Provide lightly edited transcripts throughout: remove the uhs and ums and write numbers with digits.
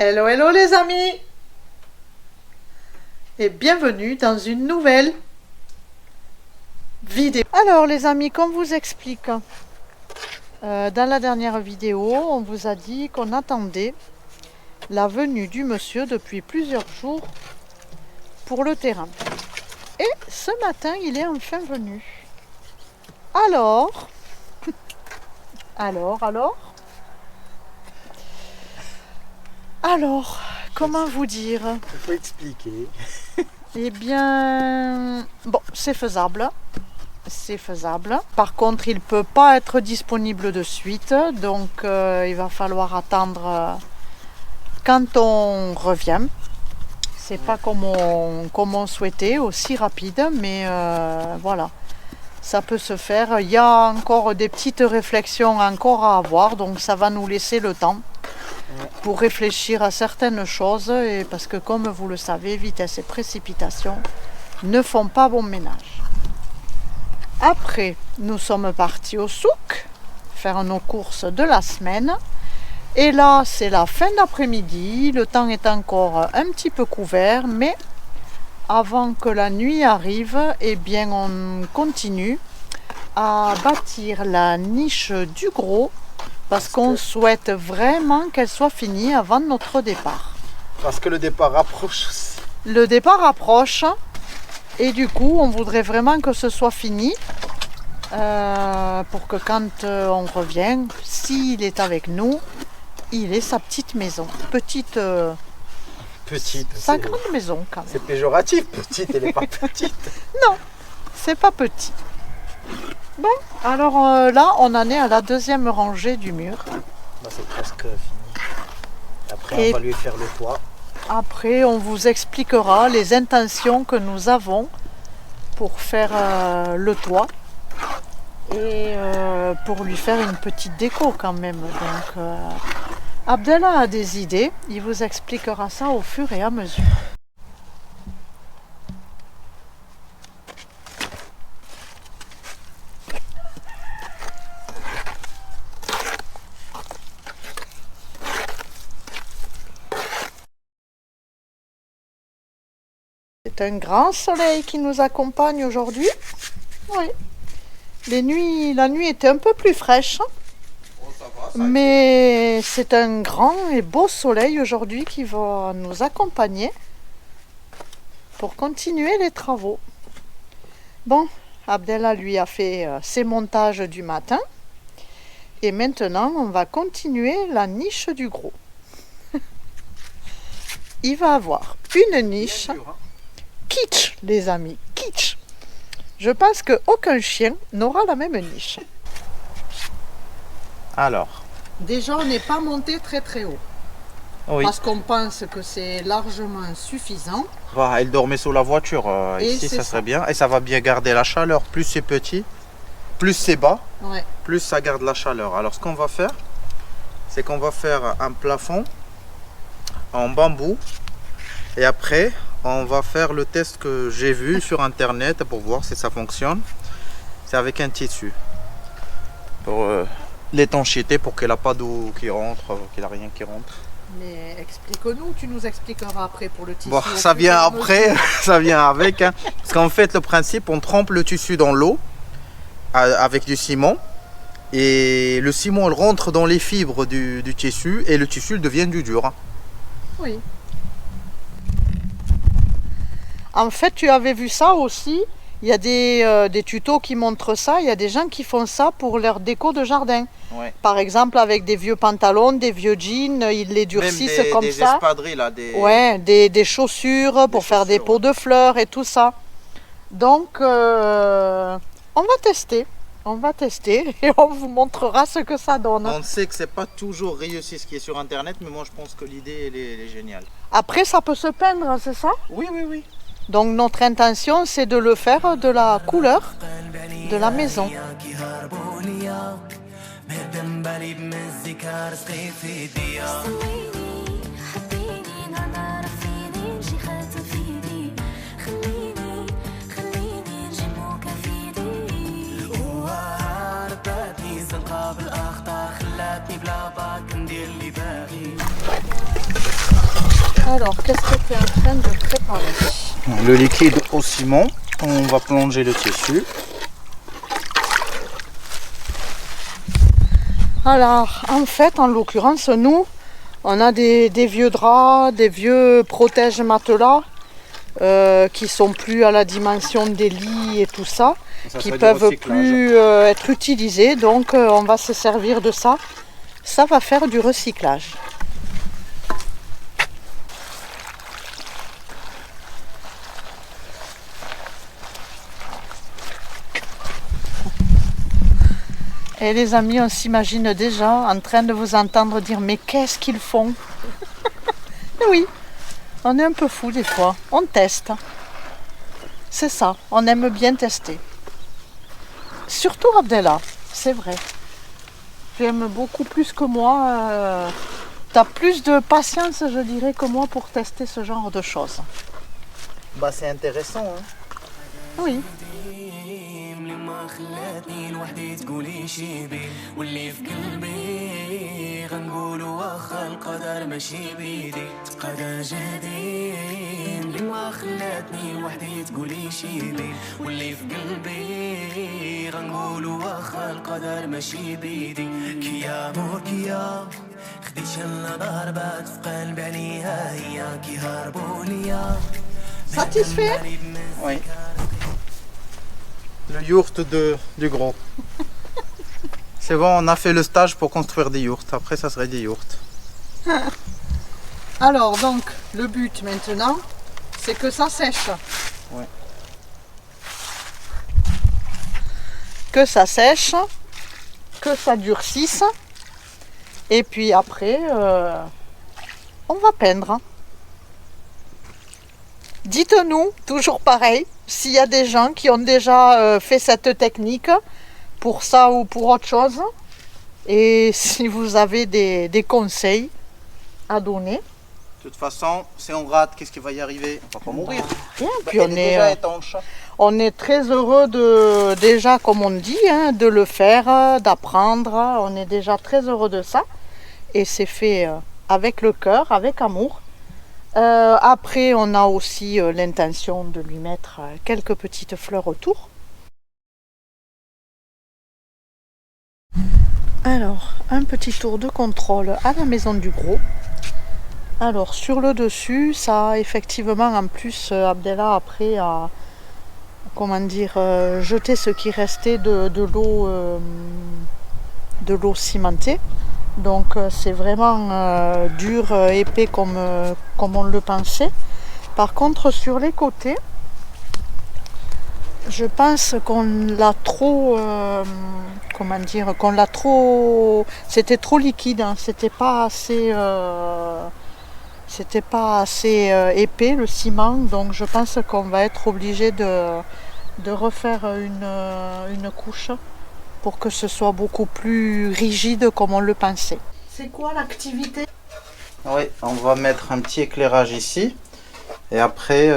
Hello, hello les amis et bienvenue dans une nouvelle vidéo. Alors les amis, comme vous explique, dans la dernière vidéo, on vous a dit qu'on attendait la venue du monsieur depuis plusieurs jours pour le terrain. Et ce matin, il est enfin venu. Alors, comment vous dire? Il faut expliquer. Eh bien, bon, c'est faisable. C'est faisable. Par contre, il ne peut pas être disponible de suite. Donc, il va falloir attendre quand on revient. C'est pas comme on souhaitait, aussi rapide. Mais voilà, ça peut se faire. Il y a encore des petites réflexions encore à avoir. Donc, ça va nous laisser le temps pour réfléchir à certaines choses, et parce que comme vous le savez, vitesse et précipitation ne font pas bon ménage. Après, nous sommes partis au souk faire nos courses de la semaine, et là c'est la fin d'après-midi, le temps est encore un petit peu couvert, mais avant que la nuit arrive, eh bien on continue à bâtir la niche du gros, parce qu'on souhaite vraiment qu'elle soit finie avant notre départ. Parce que le départ approche aussi. Le départ approche et du coup on voudrait vraiment que ce soit fini pour que quand on revient, s'il est avec nous, il ait sa petite maison. Petite, sa grande maison quand même. C'est péjoratif, petite, elle n'est pas petite. Non, c'est pas petit. Bon, alors là, on en est à la deuxième rangée du mur. Bah, c'est presque fini. Après, on va lui faire le toit. Après, on vous expliquera les intentions que nous avons pour faire le toit et pour lui faire une petite déco quand même. Donc, Abdallah a des idées. Il vous expliquera ça au fur et à mesure. C'est un grand soleil qui nous accompagne aujourd'hui. Oui. La nuit était un peu plus fraîche. Oh, ça va, mais c'est un grand et beau soleil aujourd'hui qui va nous accompagner pour continuer les travaux. Bon, Abdallah lui a fait ses montages du matin. Et maintenant, on va continuer la niche du gros. Il va avoir une niche. Kitsch, les amis, kitsch. Je pense qu'aucun chien n'aura la même niche. Alors. Déjà, on n'est pas monté très très haut. Oui. Parce qu'on pense que c'est largement suffisant. Voilà, elle dormait sous la voiture. Ici, ça serait bien. Et ça va bien garder la chaleur. Plus c'est petit, plus c'est bas, ouais, plus ça garde la chaleur. Alors, ce qu'on va faire, c'est qu'on va faire un plafond en bambou. Et après, on va faire le test que j'ai vu sur internet pour voir si ça fonctionne. C'est avec un tissu pour l'étanchéité, pour qu'elle n'a pas d'eau qui rentre, qu'il n'a rien qui rentre. Mais explique-nous, tu nous expliqueras après pour le tissu. Bon, ça vient après, ça vient avec. Hein. Parce qu'en fait, le principe, on trempe le tissu dans l'eau avec du ciment. Et le ciment, il rentre dans les fibres du tissu et le tissu devient du dur. Hein. Oui. En fait, tu avais vu ça aussi. Il y a des tutos qui montrent ça. Il y a des gens qui font ça pour leur déco de jardin. Ouais. Par exemple, avec des vieux pantalons, des vieux jeans, ils les durcissent même comme des ça. espadrilles, là, Ouais, des chaussures pour faire des pots de fleurs et tout ça. Donc, on va tester. On va tester et on vous montrera ce que ça donne. On sait que c'est pas toujours réussi ce qui est sur internet, mais moi je pense que l'idée elle est géniale. Après, ça peut se peindre, c'est ça? Oui, oui, oui. Donc notre intention, c'est de le faire de la couleur de la maison. Alors, qu'est-ce que tu es en train de préparer? Le liquide au ciment, on va plonger le tissu. Alors, en fait, en l'occurrence, nous, on a des vieux draps, des vieux protèges matelas qui sont plus à la dimension des lits et tout ça, qui peuvent plus être utilisés. Donc, on va se servir de ça. Ça va faire du recyclage. Et les amis, on s'imagine déjà en train de vous entendre dire mais qu'est-ce qu'ils font? Et oui, on est un peu fou des fois, on teste. C'est ça, on aime bien tester. Surtout Abdella, c'est vrai. Tu aimes beaucoup plus que moi. Tu as plus de patience, je dirais, que moi pour tester ce genre de choses. Bah, c'est intéressant. Hein. Oui. ما خلاتني لوحدي تقولي شي بي واللي في قلبي غنقولو واخا القدر ماشي بيدي تقدا جادين لما خلاتني لوحدي تقولي شي بي واللي في قلبي غنقولو واخا القدر ماشي بيدي كيا مور كيا خديت شلا ضربات في قلبي عليها هي كي هربوا ليا Satisfait? Oui. Le yourte du gros. C'est bon, on a fait le stage pour construire des yourtes. Après, ça serait des yourtes. Alors, donc, le but maintenant, c'est que ça sèche. Ouais. Que ça sèche, que ça durcisse. Et puis après, on va peindre. Dites-nous, toujours pareil, s'il y a des gens qui ont déjà fait cette technique pour ça ou pour autre chose. Et si vous avez des conseils à donner. De toute façon, si on rate, qu'est-ce qui va y arriver? On va pas mourir. Bien, puis Elle est déjà étanche. on est très heureux de, déjà comme on dit, hein, de le faire, d'apprendre. On est déjà très heureux de ça. Et c'est fait avec le cœur, avec amour. Après, on a aussi l'intention de lui mettre quelques petites fleurs autour. Alors, un petit tour de contrôle à la maison du gros. Alors, sur le dessus, ça a effectivement, en plus, Abdella après a, comment dire, jeté ce qui restait de l'eau cimentée. Donc c'est vraiment dur, épais comme on le pensait. Par contre sur les côtés, je pense qu'on l'a trop, comment dire, qu'on l'a trop, c'était trop liquide, hein, c'était pas assez épais le ciment, donc je pense qu'on va être obligé de refaire une couche pour que ce soit beaucoup plus rigide comme on le pensait. C'est quoi l'activité? Oui, on va mettre un petit éclairage ici. Et après,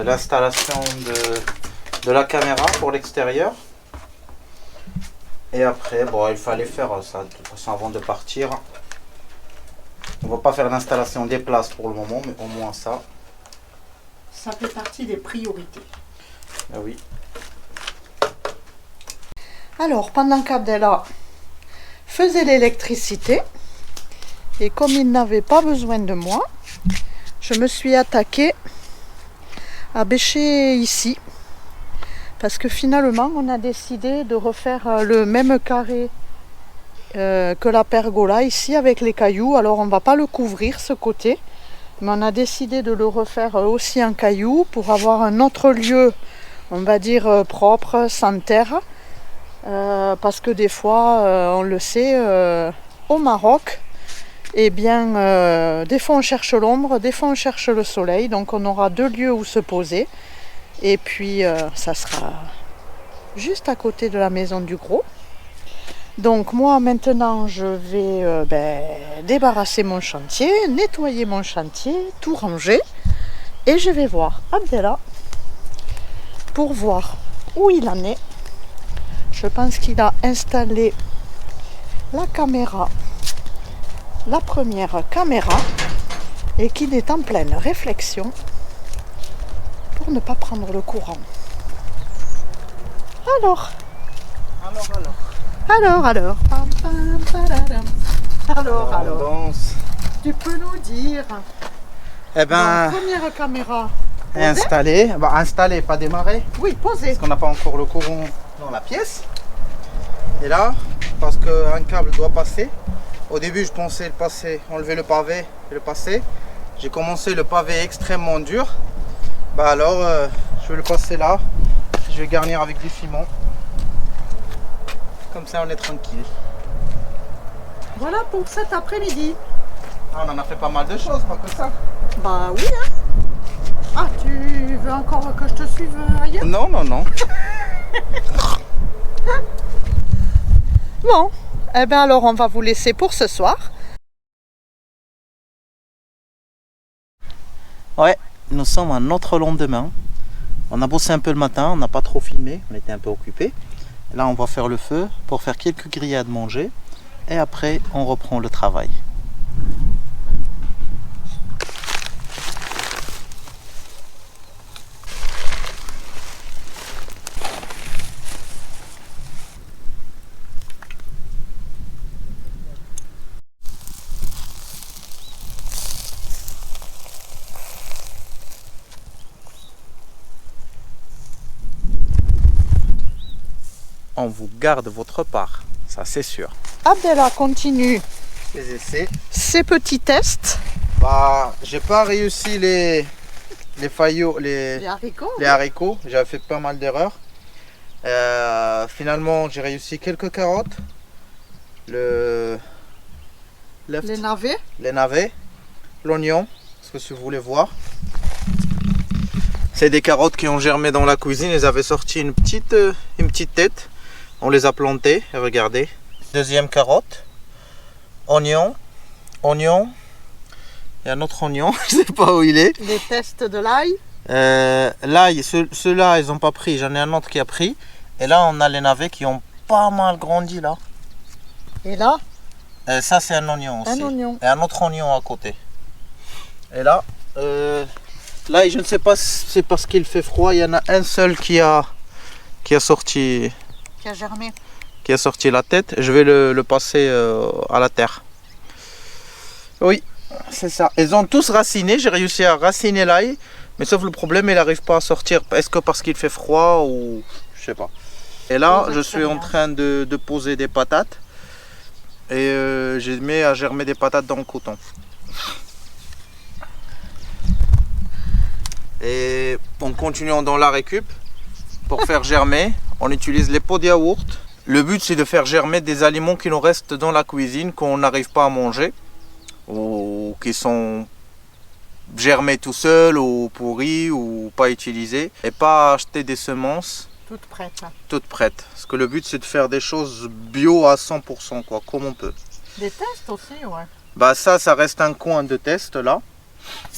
l'installation de la caméra pour l'extérieur. Et après, bon, il fallait faire ça de toute façon avant de partir. On va pas faire l'installation des places pour le moment, mais au moins ça. Ça fait partie des priorités. Ah oui. Alors, pendant qu'Abdella faisait l'électricité, et comme il n'avait pas besoin de moi, je me suis attaquée à bêcher ici. Parce que finalement, on a décidé de refaire le même carré que la pergola ici avec les cailloux. Alors, on ne va pas le couvrir ce côté, mais on a décidé de le refaire aussi en cailloux pour avoir un autre lieu, on va dire, propre, sans terre. Parce que des fois, on le sait, au Maroc, eh bien, des fois on cherche l'ombre, des fois on cherche le soleil, donc on aura deux lieux où se poser. Et puis, ça sera juste à côté de la maison du gros. Donc moi, maintenant, je vais débarrasser mon chantier, nettoyer mon chantier, tout ranger. Et je vais voir Abdella pour voir où il en est. Je pense qu'il a installé la caméra, la première caméra. et qu'il est en pleine réflexion pour ne pas prendre le courant. Alors. Pam, pam, padadam. Alors. Tu peux nous dire. Eh ben, Donc, première caméra. installer. Bah, installer, pas démarrer. Oui, posé. Parce qu'on n'a pas encore le courant dans la pièce. Et là, parce qu'un câble doit passer. Au début, je pensais le passer, enlever le pavé et le passer. J'ai commencé le pavé extrêmement dur. Bah alors, je vais le passer là. Je vais garnir avec du ciment. Comme ça, on est tranquille. Voilà pour cet après-midi. Ah, on en a fait pas mal de choses, pas que ça. Bah oui, hein. Ah, tu veux encore que je te suive ailleurs? Non, non, non. Bon, eh bien alors on va vous laisser pour ce soir. Ouais, nous sommes un autre lendemain. On a bossé un peu le matin, on n'a pas trop filmé, on était un peu occupés. Là, on va faire le feu pour faire quelques grillades manger. Et après, on reprend le travail. On vous garde votre part, ça c'est sûr. Abdella continue Les essais. ses petits tests. Bah, j'ai pas réussi les faillots, Les haricots. les haricots. J'avais fait pas mal d'erreurs. Finalement, j'ai réussi quelques carottes. Les navets, l'oignon, parce que si vous voulez voir. C'est des carottes qui ont germé dans la cuisine. Elles avaient sorti une petite tête. On les a plantées, regardez. Deuxième carotte, oignon, et un autre oignon, je sais pas où il est. Les tests de l'ail. L'ail, ceux-là, ils n'ont pas pris. J'en ai un autre qui a pris. Et là, on a les navets qui ont pas mal grandi là. Et là, Ça, c'est un oignon aussi. un oignon. Et un autre oignon à côté. Et là, l'ail, je ne sais pas si c'est parce qu'il fait froid. Il y en a un seul qui a sorti. Qui a germé. Qui a sorti la tête. Je vais le passer à la terre. Oui, c'est ça. Ils ont tous raciné. J'ai réussi à raciner l'ail. Mais sauf le problème, il n'arrive pas à sortir. Est-ce que parce qu'il fait froid ou je sais pas. Et là, je suis en train de poser des patates. Et j'ai mis à germer des patates dans le coton. Et en continuant dans la récup, pour faire germer, on utilise les pots de yaourt. Le but, c'est de faire germer des aliments qui nous restent dans la cuisine, qu'on n'arrive pas à manger, ou qui sont germés tout seuls, ou pourris, ou pas utilisés. Et pas acheter des semences Toutes prêtes. toutes prêtes. Parce que le but, c'est de faire des choses bio à 100%, quoi, comme on peut. Des tests aussi, ouais. Bah ça reste un coin de test là.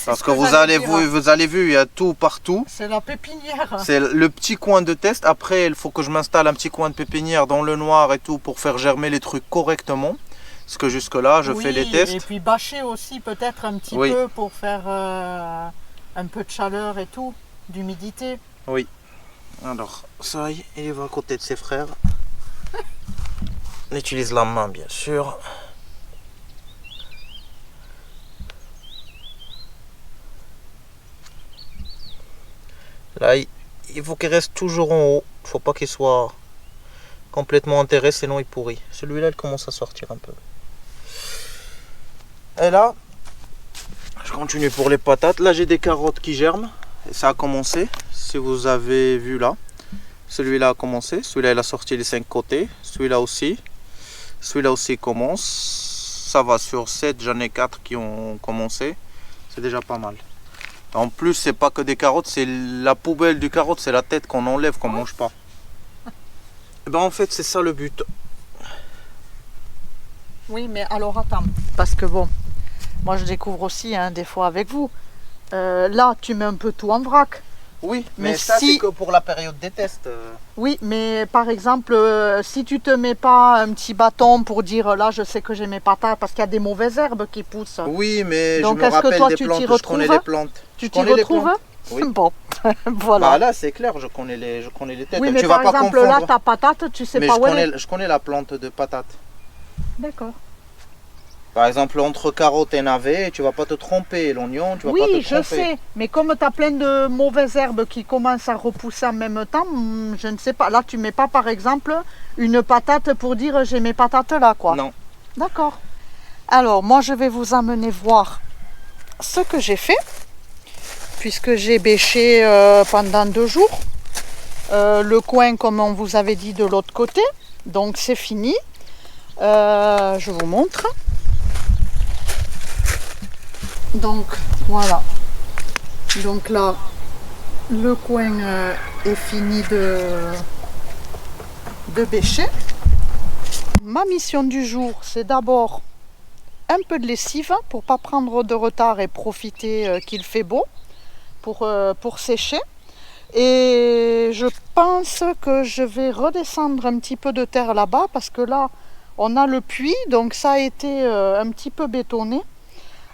Parce ce que vous j'allais allez dire. vous allez vu, il y a tout partout. C'est la pépinière. C'est le petit coin de test. Après, il faut que je m'installe un petit coin de pépinière dans le noir et tout pour faire germer les trucs correctement. Parce que jusque là, je fais les tests. Et puis bâcher aussi peut-être un petit Oui. peu pour faire un peu de chaleur et tout, d'humidité. Oui. Alors, ça y est, il va à côté de ses frères. On utilise la main, bien sûr. Là, il faut qu'il reste toujours en haut. Il ne faut pas qu'il soit complètement enterré, sinon il pourrit. Celui-là, il commence à sortir un peu. Et là, je continue pour les patates. Là, j'ai des carottes qui germent. Et ça a commencé. Si vous avez vu là. Celui-là a commencé. Celui-là, il a sorti les 5 côtés. Celui-là aussi. Celui-là aussi commence. Ça va sur 7. J'en ai 4 qui ont commencé. C'est déjà pas mal. En plus, c'est pas que des carottes, c'est la poubelle du carotte, c'est la tête qu'on enlève, qu'on mange pas. Et ben en fait, c'est ça le but. Oui, mais alors attends, parce que bon, moi je découvre aussi hein, des fois avec vous. Là, tu mets un peu tout en vrac. Oui, Mais mais ça si- c'est que pour la période des tests. Oui, mais par exemple, si tu te mets pas un petit bâton pour dire là, je sais que j'ai mes patates parce qu'il y a des mauvaises herbes qui poussent. Oui, mais Donc, je me est-ce que rappelle toi, des tu plantes, t'y je connais retrouves les plantes. Tu Je t'y connais les retrouves? plantes. Oui. Bon, voilà. Bah là c'est clair, je connais les têtes. Oui, mais Tu par vas pas exemple, là, confondre. ta patate, tu sais Mais pas où elle est. je connais la plante de patate. D'accord. Par exemple, entre carottes et navets, tu vas pas te tromper. L'oignon, tu vas pas te Oui, tromper. je sais, mais comme tu as plein de mauvaises herbes qui commencent à repousser en même temps, je ne sais pas. Là, tu mets pas, par exemple, une patate pour dire j'ai mes patates là, quoi. Non. D'accord. Alors, moi, je vais vous amener voir ce que j'ai fait, puisque j'ai bêché pendant 2 jours. Le coin, comme on vous avait dit, de l'autre côté. Donc, c'est fini. Je vous montre. Donc, voilà. Donc là, le coin est fini de bêcher. Ma mission du jour, c'est d'abord un peu de lessive pour pas prendre de retard et profiter qu'il fait beau pour sécher. Et je pense que je vais redescendre un petit peu de terre là-bas parce que là, on a le puits, donc ça a été un petit peu bétonné.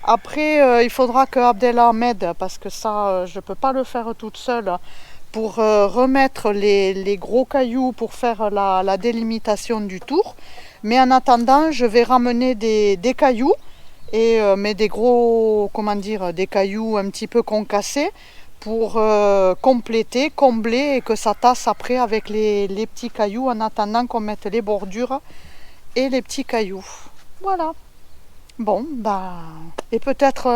Après, il faudra que Abdellah m'aide parce que ça, je ne peux pas le faire toute seule pour remettre les gros cailloux pour faire la délimitation du tour. Mais en attendant, je vais ramener des cailloux, mais des gros, comment dire, des cailloux un petit peu concassés pour compléter, combler et que ça tasse après avec les petits cailloux en attendant qu'on mette les bordures et les petits cailloux. Voilà. Bon, bah, et peut-être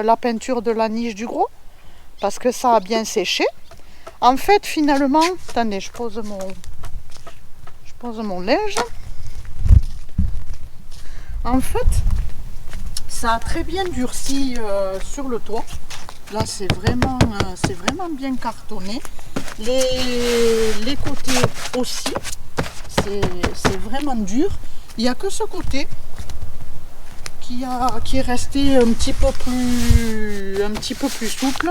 la peinture de la niche du gros, parce que ça a bien séché. En fait, finalement, attendez, je pose mon linge. En fait, ça a très bien durci sur le toit. Là, c'est vraiment bien cartonné. Les côtés aussi, c'est vraiment dur. Il n'y a que ce côté qui est resté un petit peu plus souple,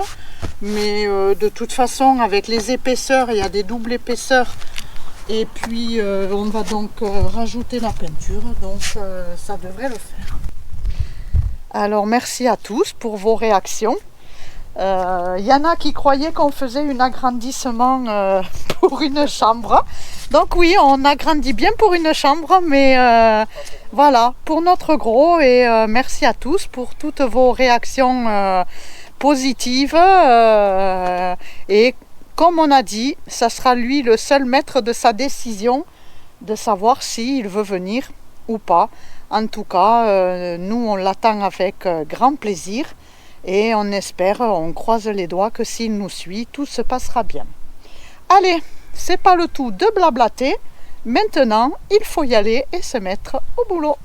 mais de toute façon avec les épaisseurs, il y a des doubles épaisseurs et puis on va donc rajouter la peinture, donc ça devrait le faire. Alors merci à tous pour vos réactions. Il y en a qui croyaient qu'on faisait un agrandissement pour une chambre. Donc oui, on agrandit bien pour une chambre, mais voilà, pour notre gros. Et merci à tous pour toutes vos réactions positives. Et comme on a dit, ça sera lui le seul maître de sa décision de savoir s'il veut venir ou pas. En tout cas, nous, on l'attend avec grand plaisir. Et on espère, on croise les doigts que s'il nous suit, tout se passera bien. Allez, c'est pas le tout de blablater. Maintenant, il faut y aller et se mettre au boulot.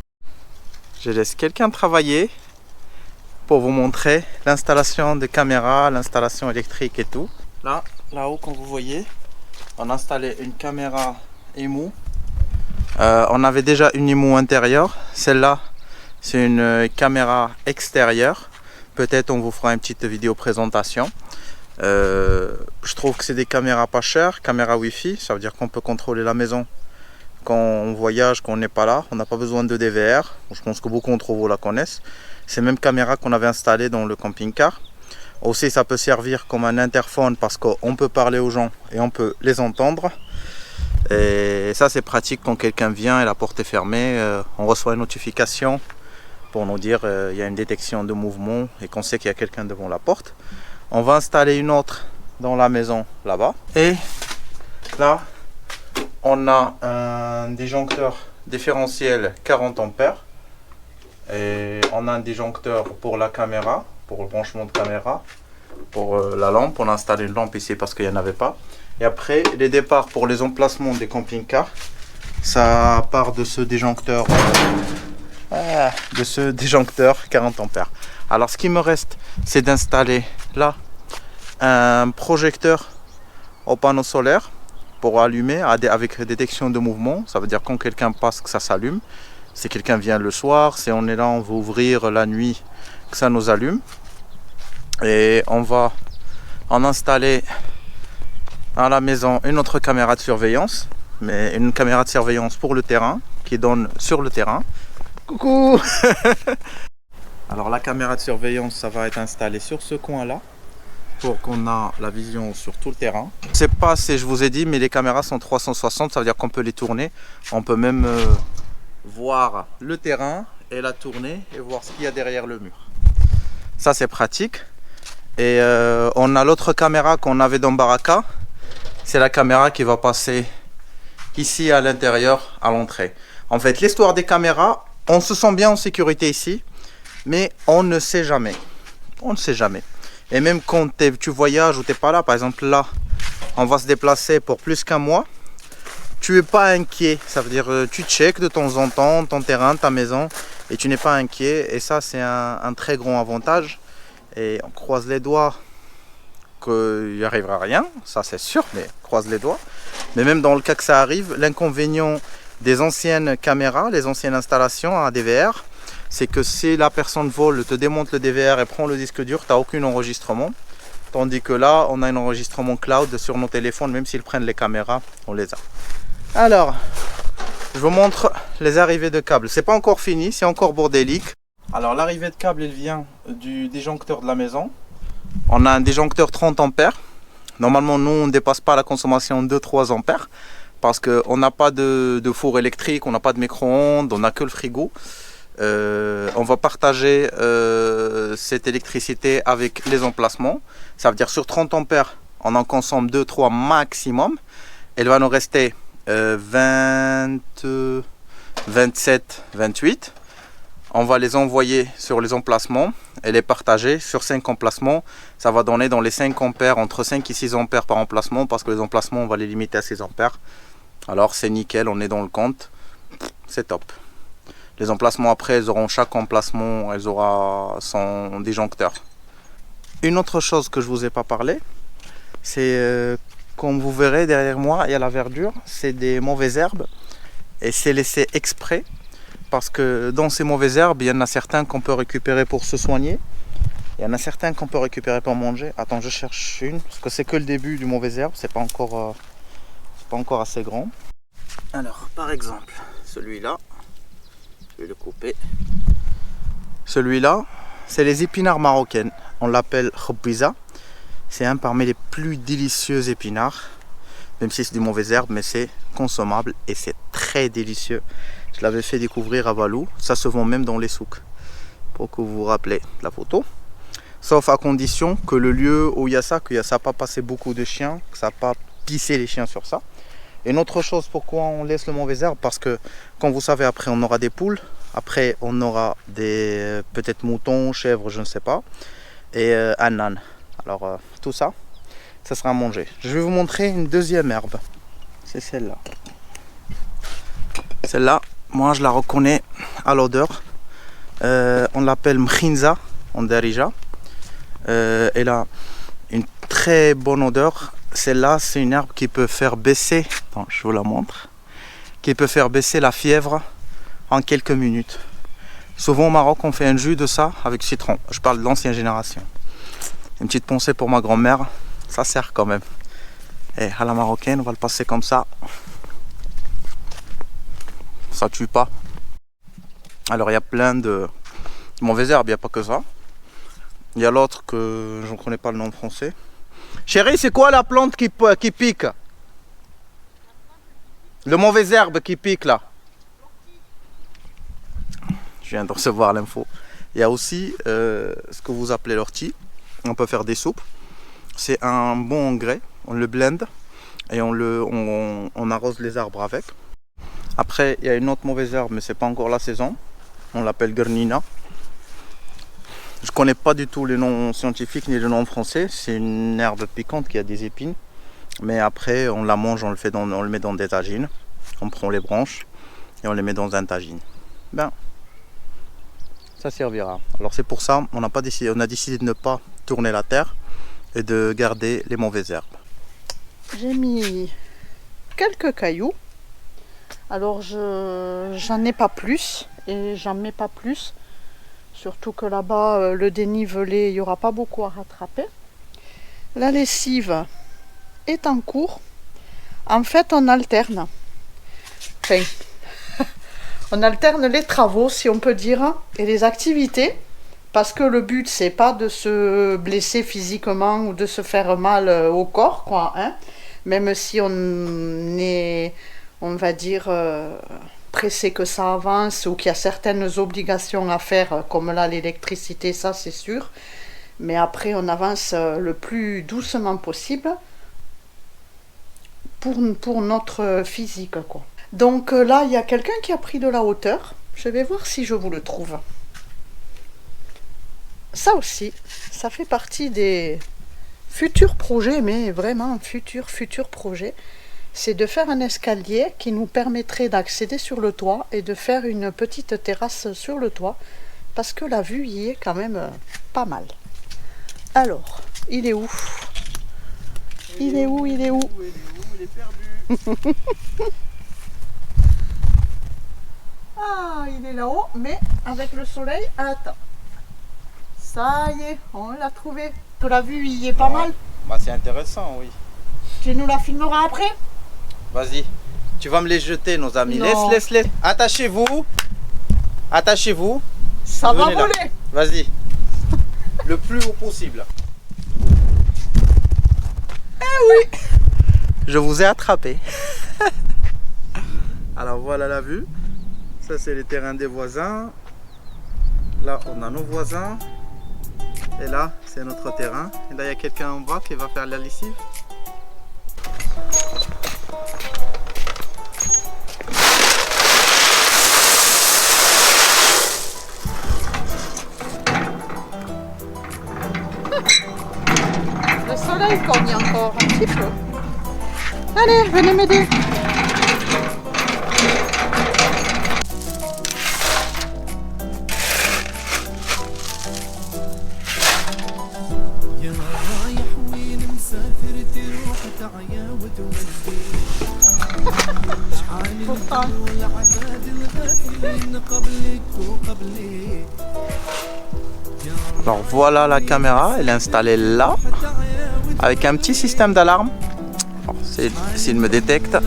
Je laisse quelqu'un travailler pour vous montrer l'installation des caméras, l'installation électrique et tout. Là-haut, comme vous voyez, on a installé une caméra IMU. On avait déjà une IMU intérieure. Celle-là, c'est une caméra extérieure. Peut-être on vous fera une petite vidéo présentation. Je trouve que c'est des caméras pas chères, caméra Wi-Fi, ça veut dire qu'on peut contrôler la maison quand on voyage, quand on n'est pas là. On n'a pas besoin de DVR, je pense que beaucoup d'entre vous la connaissent. C'est la même caméra qu'on avait installée dans le camping-car. Aussi ça peut servir comme un interphone parce qu'on peut parler aux gens et on peut les entendre. Et ça c'est pratique quand quelqu'un vient et la porte est fermée, on reçoit une notification pour nous dire il y a une détection de mouvement et qu'on sait qu'il y a quelqu'un devant la porte. On va installer une autre dans la maison là-bas. Et là, on a un disjoncteur différentiel 40 ampères. Et on a un disjoncteur pour la caméra, pour le branchement de caméra. Pour la lampe, on a installé une lampe ici parce qu'il n'y en avait pas. Et après, les départs pour les emplacements des camping-cars, ça part de ce disjoncteur. De ce disjoncteur 40 ampères. Alors ce qui me reste, c'est d'installer là un projecteur au panneau solaire pour allumer avec détection de mouvement. Ça veut dire quand quelqu'un passe que ça s'allume. Si quelqu'un vient le soir, si on est là, on veut ouvrir la nuit, que ça nous allume. Et on va en installer à la maison une autre caméra de surveillance, mais une caméra de surveillance pour le terrain, qui donne sur le terrain. Coucou. Alors la caméra de surveillance, ça va être installé sur ce coin-là, pour qu'on a la vision sur tout le terrain. Je sais pas si je vous ai dit, mais les caméras sont 360, ça veut dire qu'on peut les tourner. On peut même voir le terrain et la tourner et voir ce qu'il y a derrière le mur. Ça c'est pratique. Et on a l'autre caméra qu'on avait dans Baraka. C'est la caméra qui va passer ici à l'intérieur, à l'entrée. En fait, l'histoire des caméras, on se sent bien en sécurité ici, mais on ne sait jamais. On ne sait jamais. Et même quand tu voyages ou tu n'es pas là, par exemple là, on va se déplacer pour plus qu'un mois, tu n'es pas inquiet. Ça veut dire tu checkes de temps en temps ton terrain, ta maison, et tu n'es pas inquiet. Et ça, c'est un très grand avantage. Et on croise les doigts qu'il n'y arrivera rien, ça c'est sûr, mais croise les doigts. Mais même dans le cas que ça arrive, l'inconvénient des anciennes caméras, les anciennes installations à DVR, c'est que si la personne vole, te démonte le DVR et prend le disque dur, tu n'as aucun enregistrement. Tandis que là, on a un enregistrement cloud sur nos téléphones, même s'ils prennent les caméras, on les a. Alors, je vous montre les arrivées de câbles. C'est pas encore fini, c'est encore bordélique. Alors l'arrivée de câble, elle vient du disjoncteur de la maison. On a un disjoncteur 30 ampères. Normalement, nous, on ne dépasse pas la consommation de 3 ampères parce qu'on n'a pas de four électrique, on n'a pas de micro-ondes, on n'a que le frigo. On va partager cette électricité avec les emplacements. Ça veut dire sur 30 ampères, on en consomme 2-3 maximum. Il va nous rester 20, 27, 28. On va les envoyer sur les emplacements et les partager sur 5 emplacements. Ça va donner dans les 5 ampères, entre 5 et 6 ampères par emplacement, parce que les emplacements, on va les limiter à 6 ampères. Alors c'est nickel, on est dans le compte. C'est top. Les emplacements après, ils auront chaque emplacement, ils auront son disjoncteur. Une autre chose que je ne vous ai pas parlé, c'est comme vous verrez derrière moi, il y a la verdure, c'est des mauvaises herbes. Et c'est laissé exprès, parce que dans ces mauvaises herbes, il y en a certains qu'on peut récupérer pour se soigner. Il y en a certains qu'on peut récupérer pour manger. Attends, je cherche une, parce que c'est que le début du mauvais herbe, c'est pas encore assez grand. Alors, par exemple, celui-là, je vais le couper. Celui-là, c'est les épinards marocaines. On l'appelle khoubiza. C'est un parmi les plus délicieux épinards. Même si c'est des mauvaises herbes, mais c'est consommable et c'est très délicieux. Je l'avais fait découvrir à Valou. Ça se vend même dans les souks. Pour que vous vous rappelez de la photo. Sauf à condition que le lieu où il y a ça, qu'il n'y a pas passé beaucoup de chiens, que ça n'a pas pissé les chiens sur ça. Et une autre chose, pourquoi on laisse le mauvais herbe? Parce que, comme vous savez, après on aura des poules. Après on aura des peut-être moutons, chèvres, je ne sais pas. Et un âne. Alors tout ça, ça sera à manger. Je vais vous montrer une deuxième herbe. C'est celle-là. Celle-là, moi je la reconnais à l'odeur. On l'appelle mkhinza en darija. Elle a une très bonne odeur. Celle-là, c'est une herbe qui peut faire baisser, attends, je vous la montre, qui peut faire baisser la fièvre en quelques minutes. Souvent au Maroc, on fait un jus de ça avec citron. Je parle de l'ancienne génération. Une petite pensée pour ma grand-mère, ça sert quand même. Et à la marocaine, on va le passer comme ça. Ça tue pas. Alors il y a plein de mauvaises herbes, il n'y a pas que ça. Il y a l'autre que je ne connais pas le nom français. Chérie, c'est quoi la plante qui pique? Le mauvais herbe qui pique là. Je viens de recevoir l'info. Il y a aussi ce que vous appelez l'ortie. On peut faire des soupes. C'est un bon engrais. On le blende et on arrose les arbres avec. Après, il y a une autre mauvaise herbe, mais c'est pas encore la saison. On l'appelle gurnina. Je ne connais pas du tout les noms scientifiques ni les noms français. C'est une herbe piquante qui a des épines. Mais après, on la mange, on le met dans des tagines. On prend les branches et on les met dans un tagine. Ben, ça servira. Alors c'est pour ça, on a décidé de ne pas tourner la terre et de garder les mauvaises herbes. J'ai mis quelques cailloux. Alors j'en ai pas plus et j'en mets pas plus. Surtout que là-bas, le dénivelé, il n'y aura pas beaucoup à rattraper. La lessive, est en cours. En fait, on alterne. Enfin, on alterne les travaux, si on peut dire, et les activités, parce que le but, c'est pas de se blesser physiquement ou de se faire mal au corps, quoi, hein. Même si on est, on va dire, pressé que ça avance ou qu'il y a certaines obligations à faire, comme là l'électricité, ça c'est sûr. Mais après, on avance le plus doucement possible pour notre physique, quoi. Donc là, il y a quelqu'un qui a pris de la hauteur. Je vais voir si je vous le trouve. Ça aussi, ça fait partie des futurs projets, mais vraiment futurs projets. C'est de faire un escalier qui nous permettrait d'accéder sur le toit et de faire une petite terrasse sur le toit, parce que la vue y est quand même pas mal. Alors, il est où? Il est où? Il est est perdu. Ah, il est là-haut, mais avec le soleil, attends. Ça y est, on l'a trouvé. Que la vue y est pas mal. Bah, c'est intéressant, oui. Tu nous la filmeras après? Vas-y, tu vas me les jeter, nos amis. Non. Laisse. Attachez-vous. Attachez-vous. Ça va Venez là. voler. Vas-y. Le plus haut possible. Eh oui. Je vous ai attrapé. Alors voilà la vue. Ça c'est les terrains des voisins. Là on a nos voisins. Et là c'est notre terrain. Et là il y a quelqu'un en bas qui va faire la lessive. Le soleil cogne encore un petit peu. Allez, venez m'aider. يا رايح وين مسافر تروح تعيا وتولي شحال من العباد الغافلين قبلك وقبلي. Alors voilà la caméra, elle est installée là avec un petit système d'alarme. S'il me détecte.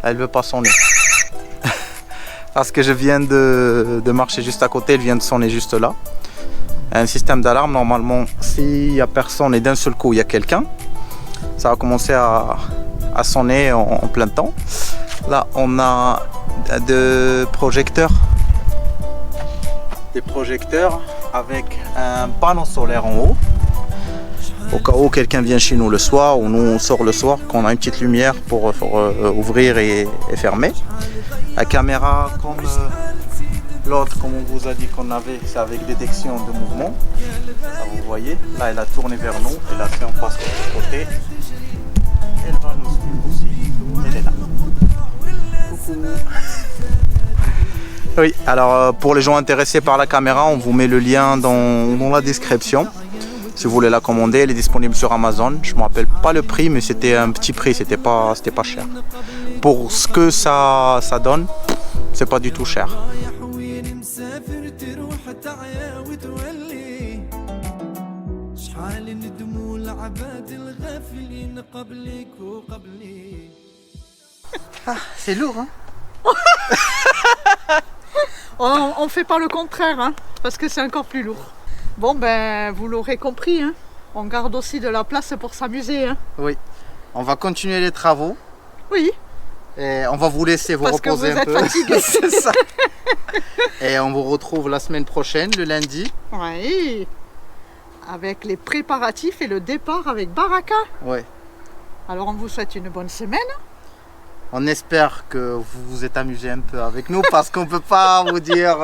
Elle veut pas sonner. Parce que je viens de marcher juste à côté, elle vient de sonner juste là. Un système d'alarme, normalement, s'il n'y a personne et d'un seul coup il y a quelqu'un, ça va commencer à sonner en plein temps. Là, on a des projecteurs avec un panneau solaire en haut. Au cas où quelqu'un vient chez nous le soir ou nous on sort le soir, qu'on a une petite lumière pour ouvrir et fermer. La caméra comme l'autre, comme on vous a dit qu'on avait, c'est avec détection de mouvement. Ça, vous voyez, là elle a tourné vers nous et là si on passe de l'autre côté, elle va nous suivre aussi. Elle est là. Coucou. Oui, alors pour les gens intéressés par la caméra, on vous met le lien dans la description. Si vous voulez la commander, elle est disponible sur Amazon. Je ne me rappelle pas le prix, mais c'était un petit prix, c'était pas cher. Pour ce que ça donne, c'est pas du tout cher. Ah, c'est lourd, hein? On fait pas le contraire, hein, parce que c'est encore plus lourd. Bon, ben, vous l'aurez compris, hein, on garde aussi de la place pour s'amuser. Hein. Oui, on va continuer les travaux. Oui. Et on va vous laisser vous reposer un peu. Parce que vous êtes fatigué. C'est ça. Et on vous retrouve la semaine prochaine, le lundi. Oui. Avec les préparatifs et le départ avec Baraka. Oui. Alors on vous souhaite une bonne semaine. On espère que vous vous êtes amusé un peu avec nous parce qu'on ne peut pas vous dire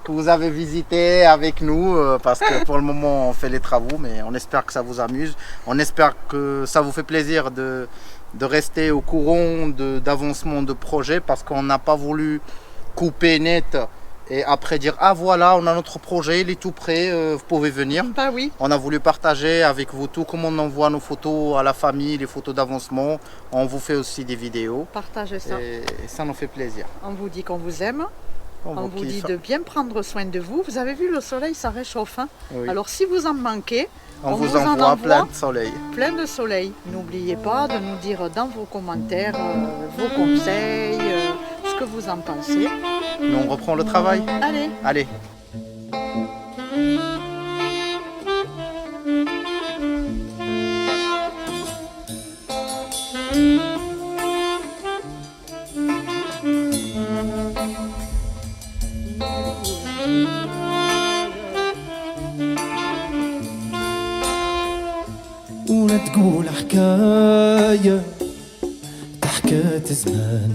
que vous avez visité avec nous parce que pour le moment on fait les travaux, mais on espère que ça vous amuse. On espère que ça vous fait plaisir de rester au courant d'avancement de projet parce qu'on n'a pas voulu couper net et après dire ah voilà on a notre projet, il est tout prêt, vous pouvez venir. Bah oui. On a voulu partager avec vous tout comment on envoie nos photos à la famille, les photos d'avancement. On vous fait aussi des vidéos. Partagez ça. Et ça nous fait plaisir. On vous dit qu'on vous aime. On vous dit de bien prendre soin de vous. Vous avez vu, le soleil, ça réchauffe. Hein. Oui. Alors si vous en manquez, On vous en envoie plein de soleil. plein de soleil. N'oubliez pas de nous dire dans vos commentaires vos conseils, ce que vous en pensez. Nous, on reprend le travail. Allez. Allez. ولا تقول حكاية تحكات زمان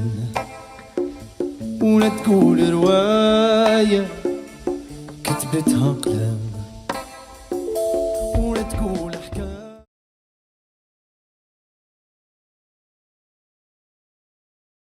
ولا تقول رواية كتبتها قلم